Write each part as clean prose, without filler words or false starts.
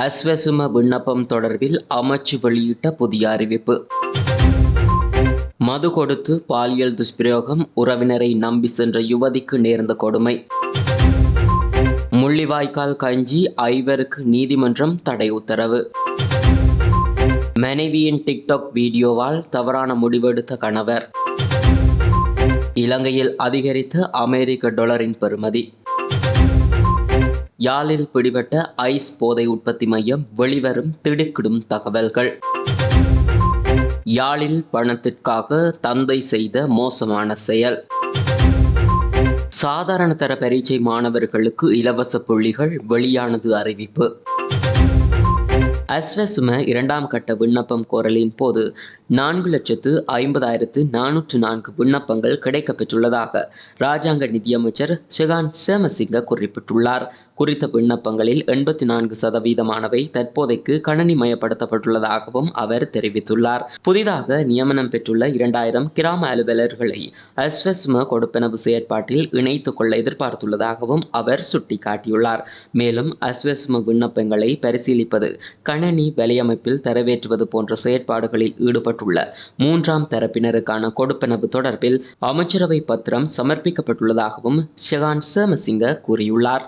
அஸ்வசும விண்ணப்பம் தொடர்பில் அமைச்சு வெளியிட்ட புதிய அறிவிப்பு. மது கொடுத்து பாலியல் துஷ்பிரயோகம், உறவினரை நம்பி சென்ற யுவதிக்கு நேர்ந்த கொடுமை. முள்ளிவாய்க்கால் கஞ்சி ஐவருக்கு நீதிமன்றம் தடை உத்தரவு. மனைவியின் டிக்டாக் வீடியோவால் தவறான முடிவெடுத்த கணவர். இலங்கையில் அதிகரித்த அமெரிக்க டாலரின் பெறுமதி. யாழில் பிடிபட்ட ஐஸ் போதை உற்பத்தி மையம் வெளிவரும் திடுக்கிடும் தகவல்கள். யாழில் பணத்திற்காக தந்தை செய்த மோசமான செயல். சாதாரண தர பரீட்சை மாணவர்களுக்கு இலவச புள்ளிகள் வெளியானது அறிவிப்பு. அஸ்வசும 2ஆம் கட்ட விண்ணப்பம் கோரலின் போது 4,50,404 விண்ணப்பங்கள் கிடைக்கப்பெற்றுள்ளதாக ராஜாங்க நிதியமைச்சர் ஷெகான் சேமசிங்க குறிப்பிட்டுள்ளார். குறித்த விண்ணப்பங்களில் 84% தற்போதைக்கு கணனிமயப்படுத்தப்பட்டுள்ளதாகவும் அவர் தெரிவித்துள்ளார். புதிதாக நியமனம் பெற்றுள்ள 2000 கிராம அலுவலர்களை அஸ்வசும கொடுப்பனவு செயற்பாட்டில் இணைத்துக் கொள்ள எதிர்பார்த்துள்ளதாகவும் அவர் சுட்டிக்காட்டியுள்ளார். மேலும் அஸ்வசும விண்ணப்பங்களை பரிசீலிப்பது, கணனி வலையமைப்பில் தரவேற்றுவது போன்ற செயற்பாடுகளில் ஈடுபட்டுள்ள 3ஆம் தரப்பினருக்கான கொடுப்பனவு தொடர்பில் அமைச்சரவை பத்திரம் சமர்ப்பிக்கப்பட்டுள்ளதாகவும் ஷெகான் சேமசிங்க கூறியுள்ளார்.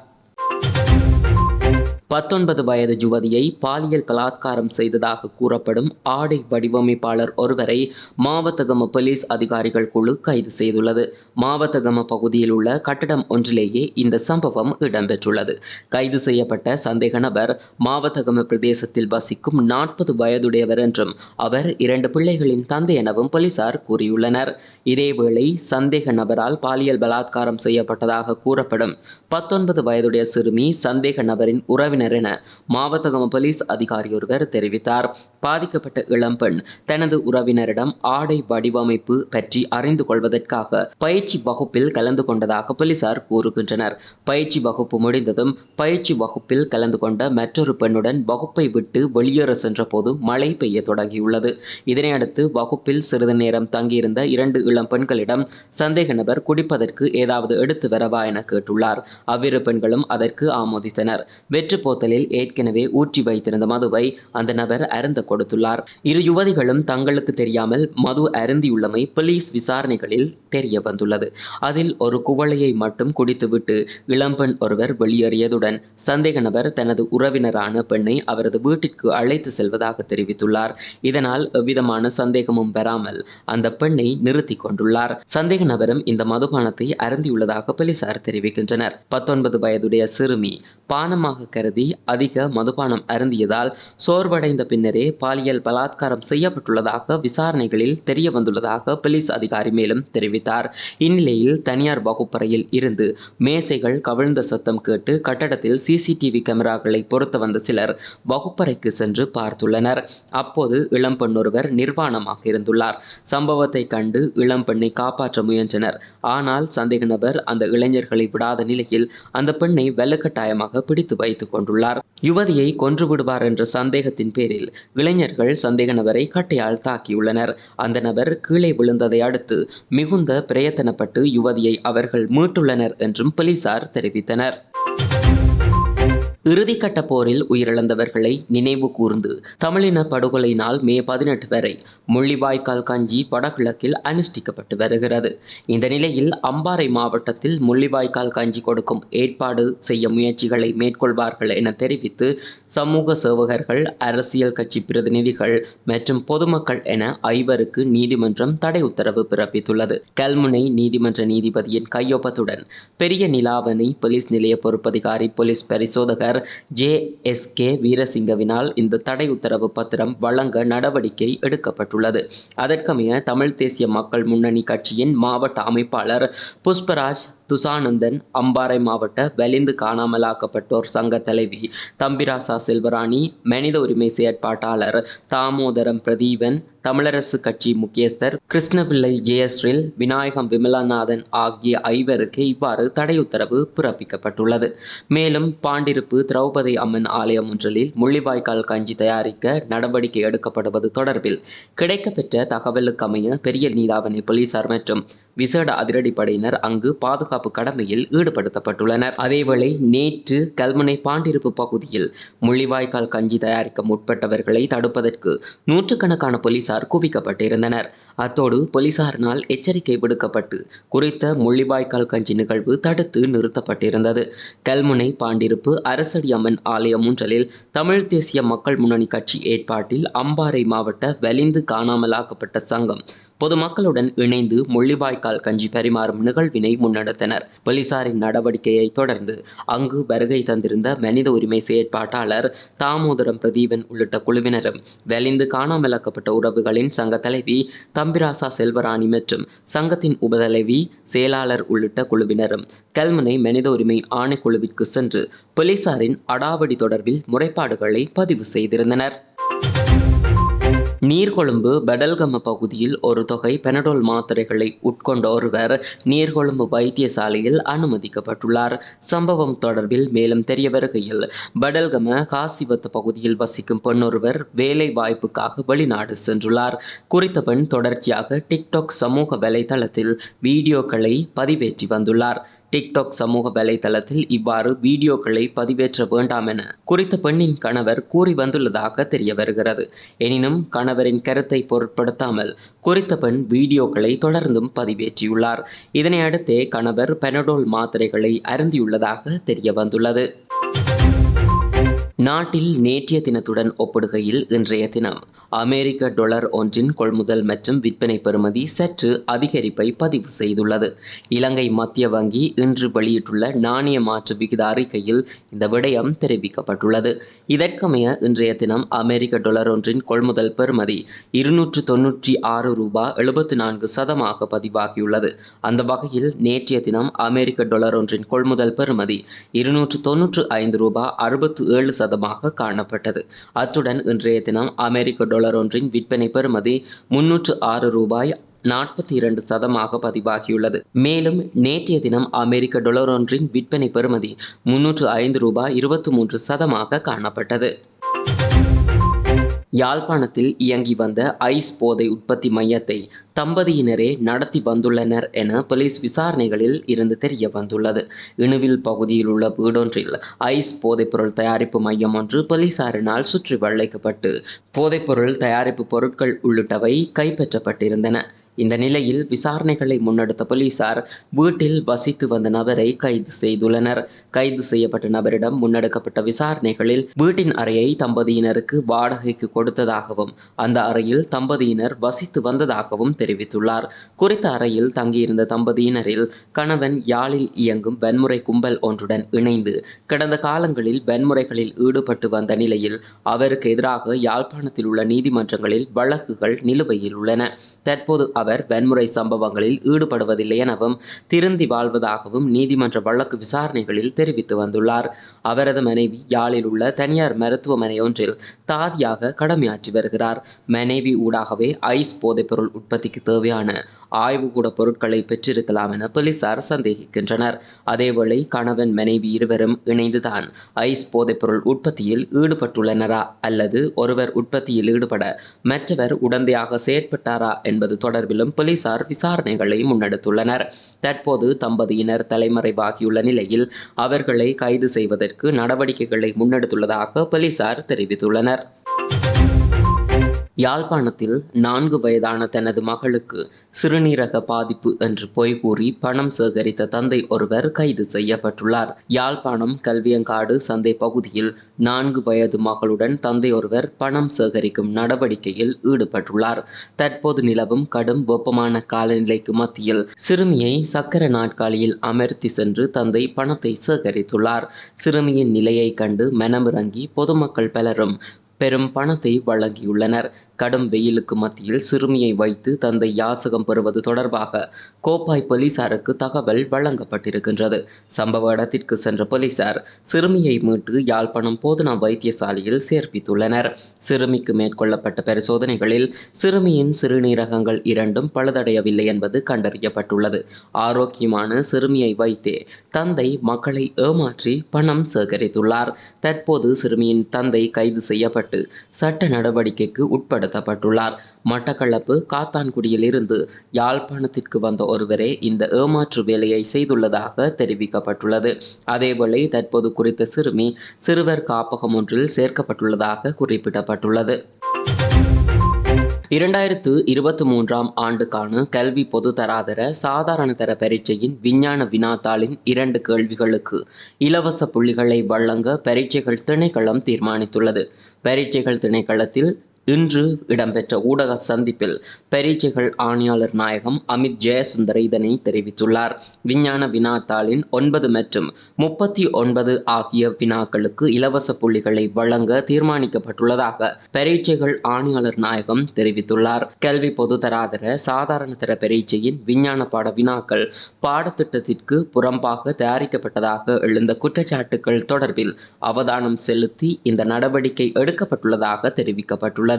19 வயது யுவதியை பாலியல் பலாத்காரம் செய்ததாக கூறப்படும் ஆடை வடிவமைப்பாளர் ஒருவரை மாவத்தகம போலீஸ் அதிகாரிகள் குழு கைது செய்துள்ளது. மாவத்தகம பகுதியில் உள்ள கட்டடம் ஒன்றிலேயே இந்த சம்பவம் இடம்பெற்றுள்ளது. கைது செய்யப்பட்ட சந்தேக நபர் மாவத்தகம பிரதேசத்தில் வசிக்கும் 40 வயதுடையவர் என்றும் அவர் 2 பிள்ளைகளின் தந்தை எனவும் போலீசார் கூறியுள்ளனர். இதேவேளை சந்தேக நபரால் பாலியல் பலாத்காரம் செய்யப்பட்டதாக கூறப்படும் 19 வயதுடைய சிறுமி சந்தேக நபரின் உறவினர் என மாவத்தகம போலீஸ் அதிகாரி ஒருவர் தெரிவித்தார். பாதிக்கப்பட்ட இளம்பெண் தனது உறவினரிடம் ஆடை வடிவமைப்பு பற்றி அறிந்து கொள்வதற்காக பயிற்சி வகுப்பில் கலந்து கொண்டதாக போலீசார் கூறுகின்றனர். பயிற்சி வகுப்பு முடிந்ததும் பயிற்சி வகுப்பில் கலந்து கொண்ட மற்றொரு பெண்ணுடன் வகுப்பை விட்டு வெளியேற சென்ற போது மழை பெய்ய தொடங்கியுள்ளது. இதனையடுத்து வகுப்பில் சிறிது நேரம் தங்கியிருந்த 2 இளம் பெண்களிடம் சந்தேக நபர் குடிப்பதற்கு ஏதாவது எடுத்து வரவா என கேட்டுள்ளார். அவ்விரு பெண்களும் அதற்கு ஆமோதித்தனர். வெற்று போத்தலில் ஏற்கனவே ஊற்றி வைத்திருந்த மதுவை அந்த நபர் அருந்த கொடுத்துள்ளார். இரு யுவதிகளும் தங்களுக்கு தெரியாமல் மது அருந்தியுள்ளமை போலீஸ் விசாரணைகளில் தெரிய வந்துள்ளது. அதில் ஒரு குவளையை மட்டும் குடித்துவிட்டு இளம்பெண் ஒருவர் வெளியேறியதுடன் சந்தேக நபர் தனது உறவினரான பெண்ணை அவரது வீட்டிற்கு அழைத்து செல்வதாக தெரிவித்துள்ளார். இதனால் எவ்விதமான சந்தேகமும் பெறாமல் அந்த பெண்ணை நிறுத்தி கொண்டுள்ளார். சந்தேக நபரும் இந்த மதுபானத்தை அருந்தியுள்ளதாக போலீசார் தெரிவிக்கின்றனர். 19 வயதுடைய சிறுமி பானமாக கருதி அதிக மதுபானம் அருந்தியதால் சோர்வடைந்த பின்னரே பாலியல் பலாத்காரம் செய்யப்பட்டுள்ளதாக விசாரணைகளில் தெரிய வந்துள்ளதாக போலீஸ் அதிகாரி மேலும் தெரிவித்தார். இந்நிலையில் தனியார் வகுப்பறையில் இருந்து மேசைகள் கவிழ்ந்த சத்தம் கேட்டு கட்டடத்தில் சிசிடிவி கேமராக்களை பொருத்த வந்த சிலர் வகுப்பறைக்கு சென்று பார்த்துள்ளனர். அப்போது இளம்பெண் ஒருவர் நிர்வாணமாக இருந்துள்ளார். சம்பவத்தை கண்டு இளம்பெண்ணை காப்பாற்ற முயன்றனர். ஆனால் சந்தேக நபர் அந்த இளைஞர்களை விடாத நிலையில் அந்த பெண்ணை வலுக்கட்டாயமாக பிடித்து வைத்துக் கொண்டுள்ளார். யுவதியை கொன்று விடுவார் என்ற சந்தேகத்தின் பேரில் இளைஞர்கள் சந்தேக நபரை கட்டையால் தாக்கியுள்ளனர். அந்த நபர் கீழே விழுந்ததை அடுத்து மிகுந்த பிரயத்தனப்பட்டு யுவதியை அவர்கள் மீட்டுள்ளனர் என்றும் போலீசார் தெரிவித்தனர். இறுதிக்கட்ட போரில் உயிரிழந்தவர்களை நினைவு கூர்ந்து தமிழின படுகொலை நாள் மே 18 வரை முள்ளிவாய்க்கால் கஞ்சி வடகிழக்கில் அனுஷ்டிக்கப்பட்டு வருகிறது. இந்த நிலையில் அம்பாறை மாவட்டத்தில் முள்ளிவாய்க்கால் கஞ்சி கொடுக்கும் ஏற்பாடு செய்ய முயற்சிகளை மேற்கொள்வார்கள் என தெரிவித்து சமூக சேவகர்கள், அரசியல் கட்சி பிரதிநிதிகள் மற்றும் பொதுமக்கள் என ஐவருக்கு நீதிமன்றம் தடை உத்தரவு பிறப்பித்துள்ளது. கல்முனை நீதிமன்ற நீதிபதியின் கையொப்பத்துடன் பெரிய நிலாவணை போலீஸ் நிலைய பொறுப்பதிகாரி போலீஸ் பரிசோதகர் JSK வீரசிங்கவினால் இந்த தடை உத்தரவு பத்திரம் வழங்க நடவடிக்கை எடுக்கப்பட்டுள்ளது. அதற்கமைய தமிழ் தேசிய மக்கள் முன்னணி கட்சியின் மாவட்ட அமைப்பாளர் புஷ்பராஜ் துசானந்தன், அம்பாறை மாவட்ட வலிந்து காணாமலாக்கப்பட்டோர் சங்க தலைவி தம்பிராசா செல்வராணி, மனித உரிமை செயற்பாட்டாளர் தாமோதரம் பிரதீபன், தமிழரசு கட்சி முக்கியஸ்தர் கிருஷ்ணபிள்ளை ஜெயஸ்ரீல், விநாயகம் விமலநாதன் ஆகிய ஐவருக்கு இவ்வாறு தடை உத்தரவு பிறப்பிக்கப்பட்டுள்ளது. மேலும் பாண்டிருப்பு திரௌபதி அம்மன் ஆலயம் ஒன்றில் முள்ளிவாய்க்கால் கஞ்சி தயாரிக்க நடவடிக்கை எடுக்கப்படுவது தொடர்பில் கிடைக்கப்பெற்ற தகவலுக்கு அமைய பெரிய நீலாவணை போலீசார் மற்றும் விசேட அதிரடிப்படையினர் அங்கு பாதுகாப்பு கடமையில் ஈடுபடுத்தப்பட்டுள்ளனர். அதேவேளை நேற்று கல்முனை பாண்டிருப்பு பகுதியில் முள்ளிவாய்க்கால் கஞ்சி தயாரிக்க முற்பட்டவர்களை தடுப்பதற்கு நூற்றுக்கணக்கான போலீசார் குவிக்கப்பட்டிருந்தனர். அத்தோடு போலீசாரினால் எச்சரிக்கை விடுக்கப்பட்டு குறித்த முள்ளிவாய்க்கால் கஞ்சி நிகழ்வு தடுத்து நிறுத்தப்பட்டிருந்தது. கல்முனை பாண்டிருப்பு அரசடி அம்மன் ஆலய முன்றலில் தமிழ் தேசிய மக்கள் முன்னணி கட்சி ஏற்பாட்டில் அம்பாறை மாவட்ட வலிந்து காணாமலாக்கப்பட்ட சங்கம் பொதுமக்களுடன் இணைந்து முள்ளிவாய்க்கால் கஞ்சி பரிமாறும் நிகழ்வினை முன்னெடுத்தனர். போலீசாரின் நடவடிக்கையை தொடர்ந்து அங்கு வருகை தந்திருந்த மனித உரிமை செயற்பாட்டாளர் தாமோதரம் பிரதீபன் உள்ளிட்ட குழுவினரும் வலிந்து காணாமலாக்கப்பட்ட உறவுகளின் சங்க தலைவி தம்பிராசா செல்வராணி மற்றும் சங்கத்தின் உபதலைவி செயலாளர் உள்ளிட்ட குழுவினரும் கல்முனை மனித உரிமை ஆணைக்குழுவிற்கு சென்று போலீசாரின் அடாவடி தொடர்பில் முறைப்பாடுகளை பதிவு செய்திருந்தனர். நீர்கொழும்பு பெடல்கம பகுதியில் ஒரு தொகை பெனடோல் மாத்திரைகளை உட்கொண்ட ஒருவர் நீர்கொழும்பு வைத்தியசாலையில் அனுமதிக்கப்பட்டுள்ளார். சம்பவம் தொடர்பில் மேலும் தெரிய வருகையில் பெடல்கம காசிவத்து பகுதியில் வசிக்கும் பெண்ணொருவர் வேலை வாய்ப்புக்காக வெளிநாடு சென்றுள்ளார். குறித்த பெண் தொடர்ச்சியாக டிக்டாக் சமூக வலைதளத்தில் வீடியோக்களை பதிவேற்றி வந்துள்ளார். டிக்டாக் சமூக வலைதளத்தில் இவ்வாறு வீடியோக்களை பதிவேற்ற வேண்டாம் என குறித்த பெண்ணின் கணவர் கூறி வந்துள்ளதாக தெரிய வருகிறது. எனினும் கணவரின் கருத்தை பொருட்படுத்தாமல் குறித்த பெண் வீடியோக்களை தொடர்ந்தும் பதிவேற்றியுள்ளார். இதனை அடுத்தே கணவர் பெனடோல் மாத்திரைகளை அருந்தியுள்ளதாக தெரிய வந்துள்ளது. நாட்டில் நேற்றைய தினத்துடன் ஒப்பிடுகையில் இன்றைய தினம் அமெரிக்க டொலர் ஒன்றின் கொள்முதல் மற்றும் விற்பனை பெறுமதி சற்று அதிகரிப்பை பதிவு செய்துள்ளது. இலங்கை மத்திய வங்கி இன்று வெளியிட்டுள்ள நாணய மாற்று விகித அறிக்கையில் இந்த விடயம் தெரிவிக்கப்பட்டுள்ளது. இதற்கமைய இன்றைய தினம் அமெரிக்க டொலர் ஒன்றின் கொள்முதல் பெறுமதி 296 ரூபாய் 74 சதமாக பதிவாகியுள்ளது. அந்த வகையில் நேற்றைய தினம் அமெரிக்க டொலர் ஒன்றின் கொள்முதல் பெறுமதி 295 ரூபாய் 67 சதமாக காணப்பட்டது. அத்துடன் இன்றைய தினம் அமெரிக்க டொலர் ஒன்றின் விற்பனை பெறுமதி 306 ரூபாய் 42 சதமாக பதிவாகியுள்ளது. மேலும் நேற்றைய தினம் அமெரிக்க டொலர் ஒன்றின் விற்பனை பெறுமதி 305 ரூபாய் 23 சதமாக காணப்பட்டது. யாழ்ப்பாணத்தில் இயங்கி வந்த ஐஸ் போதை உற்பத்தி மையத்தை தம்பதியினரே நடத்தி வந்துள்ளனர் என போலீஸ் விசாரணைகளில் இருந்து தெரிய வந்துள்ளது. இணுவில் பகுதியில் உள்ள வீடொன்றில் ஐஸ் போதைப்பொருள் தயாரிப்பு மையம் ஒன்று போலீசாரினால் சுற்றி வளைக்கப்பட்டு போதைப்பொருள் தயாரிப்பு பொருட்கள் உள்ளிட்டவை கைப்பற்றப்பட்டிருந்தன. இந்த நிலையில் விசாரணைகளை முன்னெடுத்த போலீசார் வீட்டில் வசித்து வந்த நபரை கைது செய்துள்ளனர். கைது செய்யப்பட்ட நபரிடம் முன்னெடுக்கப்பட்ட விசாரணைகளில் வீட்டின் அறையை தம்பதியினருக்கு வாடகைக்கு கொடுத்ததாகவும் அந்த அறையில் தம்பதியினர் வசித்து வந்ததாகவும் தெரிவித்துள்ளார். குறித்த அறையில் தங்கியிருந்த தம்பதியினரில் கணவன் யாழில் இயங்கும் வன்முறை கும்பல் ஒன்றுடன் இணைந்து கடந்த காலங்களில் வன்முறைகளில் ஈடுபட்டு வந்த நிலையில் அவருக்கு எதிராக யாழ்ப்பாணத்தில் உள்ள நீதிமன்றங்களில் வழக்குகள் நிலுவையில் உள்ளன. தற்போது அவர் வன்முறை சம்பவங்களில் ஈடுபடுவதில்லை எனவும் திருந்தி வாழ்வதாகவும் நீதிமன்ற வழக்கு விசாரணைகளில் தெரிவித்து வந்துள்ளார். அவரது மனைவி யாழில் உள்ள தனியார் மருத்துவமனை ஒன்றில் தாதியாக கடமையாற்றி வருகிறார். மனைவி ஊடாகவே ஐஸ் போதைப்பொருள் உற்பத்திக்கு தேவையான ஆய்வுக்கூட பொருட்களை பெற்றிருக்கலாம் என போலீசார் சந்தேகிக்கின்றனர். அதேவேளை கணவன் மனைவி இருவரும் இணைந்துதான் ஐஸ் போதைப்பொருள் உற்பத்தியில் ஈடுபட்டுள்ளனரா அல்லது ஒருவர் உற்பத்தியில் ஈடுபட மற்றவர் உடந்தையாக செயற்பட்டாரா என்பது தொடர்பிலும் போலீசார் விசாரணைகளை முன்னெடுத்துள்ளனர். தற்போது தம்பதியினர் தலைமறைவாகியுள்ள நிலையில் அவர்களை கைது செய்வதற்கு நடவடிக்கைகளை முன்னெடுத்துள்ளதாக போலீசார் தெரிவித்துள்ளனர். யாழ்ப்பாணத்தில் 4 வயதான தனது மகளுக்கு சிறுநீரக பாதிப்பு என்று பொய் கூறி பணம் சேகரித்த தந்தை ஒருவர் கைது செய்யப்பட்டுள்ளார். யாழ்ப்பாணம் கல்வியங்காடு சந்தை பகுதியில் 4 வயது மகளுடன் தந்தை ஒருவர் பணம் சேகரிக்கும் நடவடிக்கையில் ஈடுபட்டுள்ளார். தற்போது நிலவும் கடும் வெப்பமான காலநிலைக்கு மத்தியில் சிறுமியை சக்கர நாற்காலியில் அமர்த்தி சென்று தந்தை பணத்தை சேகரித்துள்ளார். சிறுமியின் நிலையை கண்டு மனமிறங்கி பொதுமக்கள் பலரும் பெரும் பணத்தை வழங்கியுள்ளனர். கடும் வெயிலுக்கு மத்தியில் சிறுமியை வைத்து தந்தை யாசகம் பெறுவது தொடர்பாக கோப்பாய் போலீசாருக்கு தகவல் வழங்கப்பட்டிருக்கின்றது. சம்பவ இடத்திற்கு சென்ற போலீசார் சிறுமியை மீட்டு யாழ்ப்பாணம் போதனா வைத்தியசாலையில் சேர்ப்பித்துள்ளனர். சிறுமிக்கு மேற்கொள்ளப்பட்ட பரிசோதனைகளில் சிறுமியின் சிறுநீரகங்கள் 2ம் பழுதடையவில்லை என்பது கண்டறியப்பட்டுள்ளது. ஆரோக்கியமான சிறுமியை வைத்தே தந்தை மக்களை ஏமாற்றி பணம் சேகரித்துள்ளார். தற்போது சிறுமியின் தந்தை கைது செய்யப்பட்டு சட்ட நடவடிக்கைக்கு உட்படுத்தப்பட்டுள்ளார். உட்படுத்தப்பட்டுள்ளார். மட்டக்களப்பு காத்தான்குடியில் இருந்து யாழ்ப்பாணத்திற்கு வந்த ஒருவரே இந்த ஏமாற்று வேலையை செய்துள்ளதாக தெரிவிக்கப்பட்டுள்ளது. அதேவேளை தற்போது குறித்த சிறுமி சிறுவர் காப்பகம் ஒன்றில் சேர்க்கப்பட்டுள்ளதாக குறிப்பிடப்பட்டுள்ளது. 2023ஆம் ஆண்டுக்கான கல்வி பொதுதராதர சாதாரண தர பரீட்சையின் விஞ்ஞான வினாத்தாளின் 2 கேள்விகளுக்கு இலவச புள்ளிகளை வழங்க பரீட்சைகள் திணைக்களம் தீர்மானித்துள்ளது. பரீட்சைகள் திணைக்களத்தில் இன்று இடம்பெற்ற ஊடக சந்திப்பில் பரீட்சைகள் ஆணையாளர் நாயகம் அமித் ஜெயசுந்தர இதனை தெரிவித்துள்ளார். விஞ்ஞான வினாத்தாளின் 9 மற்றும் 39 ஆகிய வினாக்களுக்கு இலவச புள்ளிகளை வழங்க தீர்மானிக்கப்பட்டுள்ளதாக பரீட்சைகள் ஆணையாளர் நாயகம் தெரிவித்துள்ளார். கல்வி பொதுதராதர சாதாரண தர பரீட்சையின் விஞ்ஞான பாட வினாக்கள் பாடத்திட்டத்திற்கு புறம்பாக தயாரிக்கப்பட்டதாக எழுந்த குற்றச்சாட்டுகள் தொடர்பில் அவதானம் செலுத்தி இந்த நடவடிக்கை எடுக்கப்பட்டுள்ளதாக தெரிவிக்கப்பட்டுள்ளது.